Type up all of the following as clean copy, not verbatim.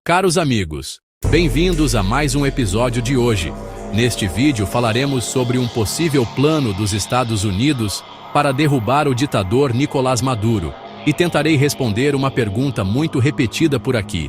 Caros amigos, bem-vindos a mais um episódio de hoje. Neste vídeo falaremos sobre um possível plano dos Estados Unidos para derrubar o ditador Nicolás Maduro e tentarei responder uma pergunta muito repetida por aqui.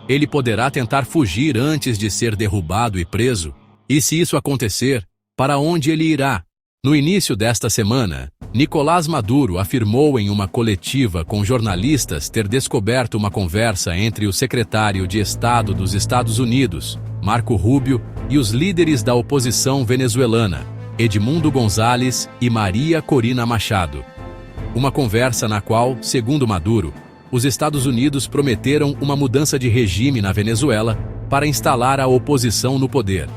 Ele poderá tentar fugir antes de ser derrubado e preso? E se isso acontecer, para onde ele irá? No início desta semana, Nicolás Maduro afirmou em uma coletiva com jornalistas ter descoberto uma conversa entre o secretário de Estado dos Estados Unidos, Marco Rubio, e os líderes da oposição venezuelana, Edmundo González e Maria Corina Machado. Uma conversa na qual, segundo Maduro, os Estados Unidos prometeram uma mudança de regime na Venezuela para instalar a oposição no poder.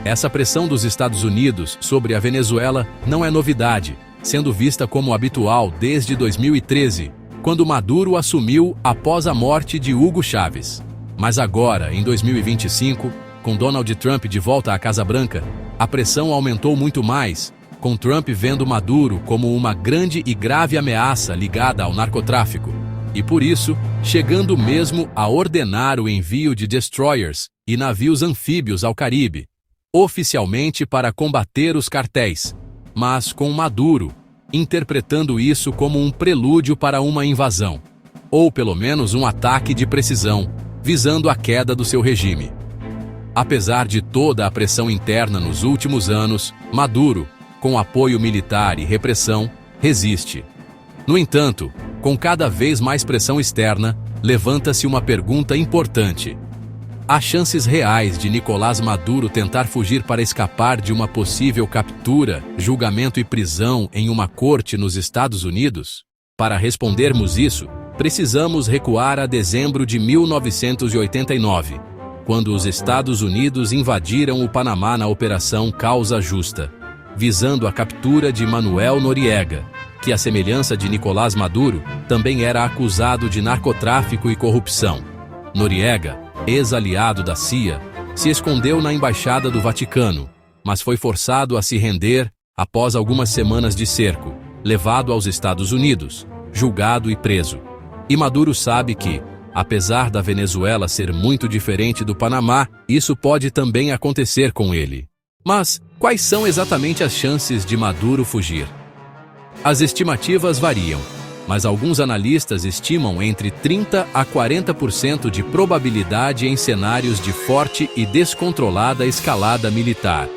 Essa pressão dos Estados Unidos sobre a Venezuela não é novidade, sendo vista como habitual desde 2013, quando Maduro assumiu após a morte de Hugo Chávez. Mas agora, em 2025, com Donald Trump de volta à Casa Branca, a pressão aumentou muito mais, com Trump vendo Maduro como uma grande e grave ameaça ligada ao narcotráfico, e por isso, chegando mesmo a ordenar o envio de destroyers e navios anfíbios ao Caribe, oficialmente para combater os cartéis, mas com Maduro interpretando isso como um prelúdio para uma invasão, ou pelo menos um ataque de precisão, visando a queda do seu regime. Apesar de toda a pressão interna nos últimos anos, Maduro, com apoio militar e repressão, resiste. No entanto, com cada vez mais pressão externa, levanta-se uma pergunta importante. Há chances reais de Nicolás Maduro tentar fugir para escapar de uma possível captura, julgamento e prisão em uma corte nos Estados Unidos? Para respondermos isso, precisamos recuar a dezembro de 1989, quando os Estados Unidos invadiram o Panamá na Operação Causa Justa, visando a captura de Manuel Noriega, que, à semelhança de Nicolás Maduro, também era acusado de narcotráfico e corrupção. Noriega, ex-aliado da CIA, se escondeu na Embaixada do Vaticano, mas foi forçado a se render após algumas semanas de cerco, levado aos Estados Unidos, julgado e preso. E Maduro sabe que, apesar da Venezuela ser muito diferente do Panamá, isso pode também acontecer com ele. Mas, quais são exatamente as chances de Maduro fugir? As estimativas variam, mas alguns analistas estimam entre 30% a 40% de probabilidade em cenários de forte e descontrolada escalada militar,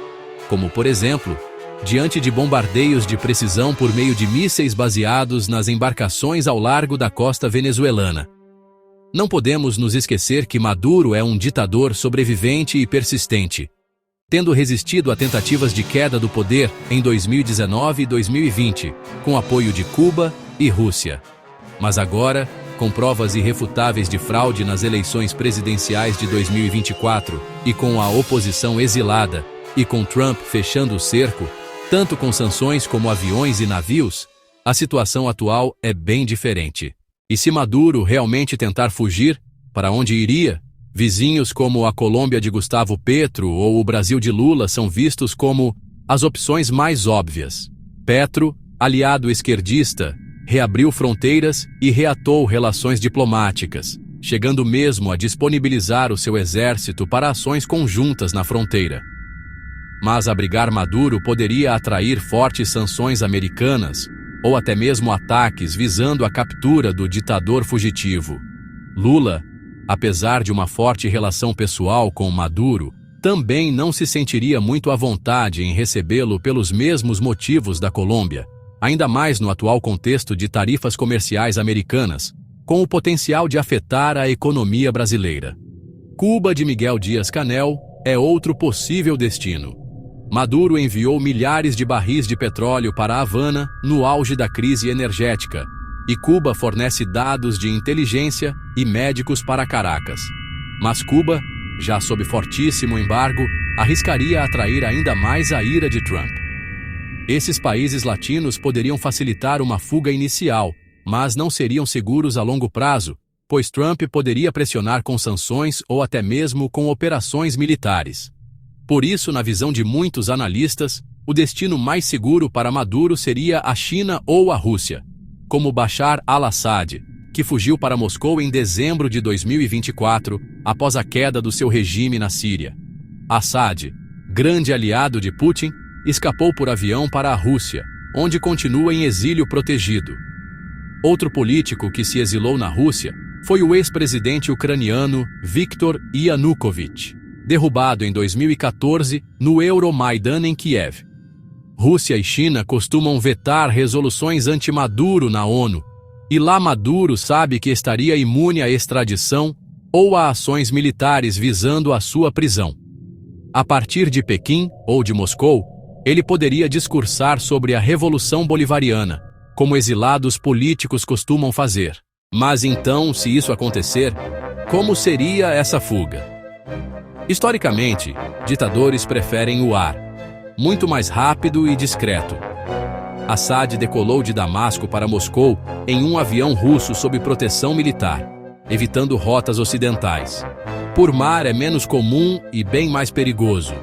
como, por exemplo, diante de bombardeios de precisão por meio de mísseis baseados nas embarcações ao largo da costa venezuelana. Não podemos nos esquecer que Maduro é um ditador sobrevivente e persistente, tendo resistido a tentativas de queda do poder em 2019 e 2020, com apoio de Cuba e Rússia. Mas agora, com provas irrefutáveis de fraude nas eleições presidenciais de 2024 e com a oposição exilada, e com Trump fechando o cerco, tanto com sanções como aviões e navios, a situação atual é bem diferente. E se Maduro realmente tentar fugir, para onde iria? Vizinhos como a Colômbia de Gustavo Petro ou o Brasil de Lula são vistos como as opções mais óbvias. Petro, aliado esquerdista, reabriu fronteiras e reatou relações diplomáticas, chegando mesmo a disponibilizar o seu exército para ações conjuntas na fronteira. Mas abrigar Maduro poderia atrair fortes sanções americanas ou até mesmo ataques visando a captura do ditador fugitivo. Lula, apesar de uma forte relação pessoal com Maduro, também não se sentiria muito à vontade em recebê-lo pelos mesmos motivos da Colômbia, ainda mais no atual contexto de tarifas comerciais americanas, com o potencial de afetar a economia brasileira. Cuba de Miguel Dias-Canel é outro possível destino. Maduro enviou milhares de barris de petróleo para Havana no auge da crise energética, e Cuba fornece dados de inteligência e médicos para Caracas. Mas Cuba, já sob fortíssimo embargo, arriscaria atrair ainda mais a ira de Trump. Esses países latinos poderiam facilitar uma fuga inicial, mas não seriam seguros a longo prazo, pois Trump poderia pressionar com sanções ou até mesmo com operações militares. Por isso, na visão de muitos analistas, o destino mais seguro para Maduro seria a China ou a Rússia, como Bashar al-Assad, que fugiu para Moscou em dezembro de 2024, após a queda do seu regime na Síria. Assad, grande aliado de Putin, escapou por avião para a Rússia, onde continua em exílio protegido. Outro político que se exilou na Rússia foi o ex-presidente ucraniano Viktor Yanukovych, derrubado em 2014 no Euromaidan em Kiev. Rússia e China costumam vetar resoluções anti-Maduro na ONU, e lá Maduro sabe que estaria imune à extradição ou a ações militares visando a sua prisão. A partir de Pequim ou de Moscou, ele poderia discursar sobre a Revolução Bolivariana, como exilados políticos costumam fazer. Mas então, se isso acontecer, como seria essa fuga? Historicamente, ditadores preferem o ar, muito mais rápido e discreto. Assad decolou de Damasco para Moscou em um avião russo sob proteção militar, evitando rotas ocidentais. Por mar é menos comum e bem mais perigoso.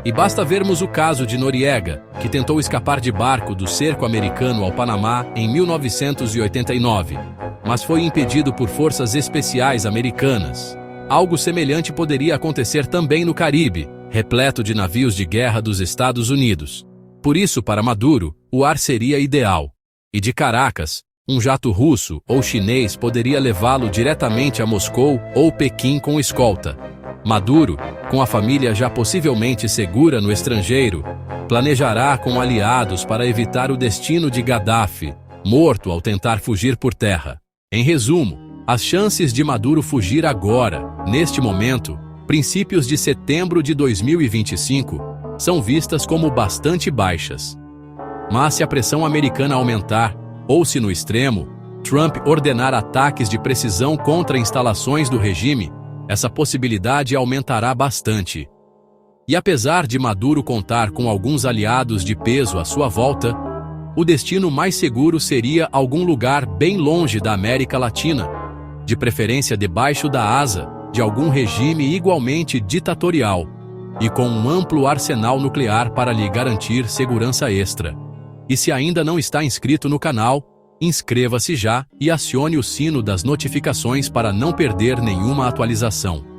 E basta vermos o caso de Noriega, que tentou escapar de barco do cerco americano ao Panamá em 1989, mas foi impedido por forças especiais americanas. Algo semelhante poderia acontecer também no Caribe, repleto de navios de guerra dos Estados Unidos. Por isso, para Maduro, o ar seria ideal. E de Caracas, um jato russo ou chinês poderia levá-lo diretamente a Moscou ou Pequim com escolta. Maduro, com a família já possivelmente segura no estrangeiro, planejará com aliados para evitar o destino de Gaddafi, morto ao tentar fugir por terra. Em resumo, as chances de Maduro fugir agora, neste momento, princípios de setembro de 2025, são vistas como bastante baixas. Mas se a pressão americana aumentar, ou se no extremo, Trump ordenar ataques de precisão contra instalações do regime, essa possibilidade aumentará bastante. E apesar de Maduro contar com alguns aliados de peso à sua volta, o destino mais seguro seria algum lugar bem longe da América Latina, de preferência debaixo da asa de algum regime igualmente ditatorial e com um amplo arsenal nuclear para lhe garantir segurança extra. E se ainda não está inscrito no canal, inscreva-se já e acione o sino das notificações para não perder nenhuma atualização.